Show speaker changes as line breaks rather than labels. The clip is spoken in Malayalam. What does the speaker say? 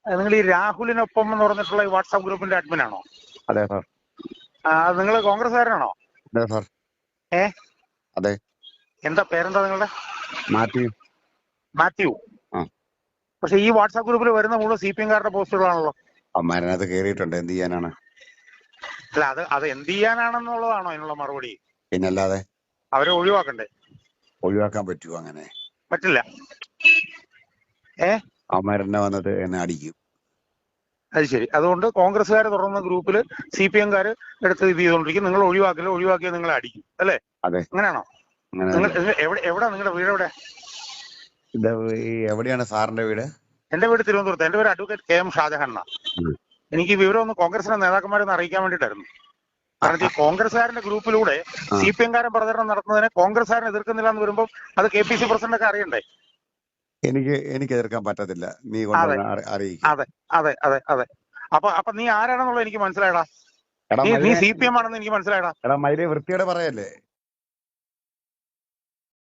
നിങ്ങൾ ഈ രാഹുലിനൊപ്പം എന്ന് പറഞ്ഞിട്ടുള്ള ഈ വാട്സാപ്പ് ഗ്രൂപ്പിന്റെ അഡ്മിൻ ആണോ?
അതെ സാർ.
നിങ്ങൾ കോൺഗ്രസ്സുകാരനാണോ?
അതെ സാർ.
ഏ
അതെ.
എന്താ പേരെന്താ നിങ്ങളുടെ?
മാത്യു.
മാത്യു.
ആ.
പക്ഷെ ഈ വാട്സാപ്പ് ഗ്രൂപ്പിൽ വരുന്ന മുഴുവൻ CPM-കാരുടെ പോസ്റ്റുകളാണല്ലോ.
അമ്മാരനകത്ത് കയറിയിട്ടുണ്ട്, എന്ത് ചെയ്യാനാണ്?
അല്ല, അത് എന്ത് ചെയ്യാനാണെന്നുള്ളതാണോ അതിനുള്ള മറുപടി?
പിന്നല്ലാതെ.
അവരെ ഒഴിവാക്കണ്ടേ?
ഒഴിവാക്കാൻ പറ്റുമോ അങ്ങനെ?
പറ്റില്ല.
അമ്മാരെന്നെ വന്നിട്ട് എന്നെ അടിക്കും.
അത് ശരി. അതുകൊണ്ട് കോൺഗ്രസ്സുകാർ തുറന്ന ഗ്രൂപ്പിൽ CPM-കാര് എടുത്ത് ഇത് ചെയ്തോണ്ടിരിക്കും. നിങ്ങൾ ഒഴിവാക്കിയാൽ നിങ്ങളെ അടിക്കും അല്ലേ?
അതെ.
അങ്ങനെയാണോ? നിങ്ങൾ എവിടെ നിങ്ങളുടെ വീട് എവിടെ?
ഇത് എവിടെയാണ് സാറിന്റെ വീട്?
എന്റെ വീട് തിരുവനന്തപുരത്ത്. എന്റെ പേര് അഡ്വക്കേറ്റ് KM ഷാജഹാൻ എന്നാ. എനിക്ക് ഈ വിവരം ഒന്ന് കോൺഗ്രസിന്റെ നേതാക്കന്മാരെ ഒന്ന് അറിയിക്കാൻ വേണ്ടിയിട്ടായിരുന്നു. കാരണം ഈ കോൺഗ്രസ്സുകാരന്റെ ഗ്രൂപ്പിലൂടെ CPM-കാരൻ പ്രചരണം നടത്തുന്നതിനെ കോൺഗ്രസ്സുകാരൻ എതിർക്കുന്നില്ല എന്ന് വരുമ്പോൾ അത് KPC പ്രസിഡന്റ് ഒക്കെ അറിയണ്ടേ?
എനിക്ക് എതിർക്കാൻ പറ്റത്തില്ല. നീ അറിയിക്കും.
അതെ അതെ അതെ അതെ. അപ്പൊ നീ ആരാണെന്നുള്ളത് എനിക്ക് മനസ്സിലായടാ. നീ CPM ആണെന്ന് എനിക്ക് മനസ്സിലായടാ.
മൈരെ വൃത്തിയോടെ പറയല്ലേ.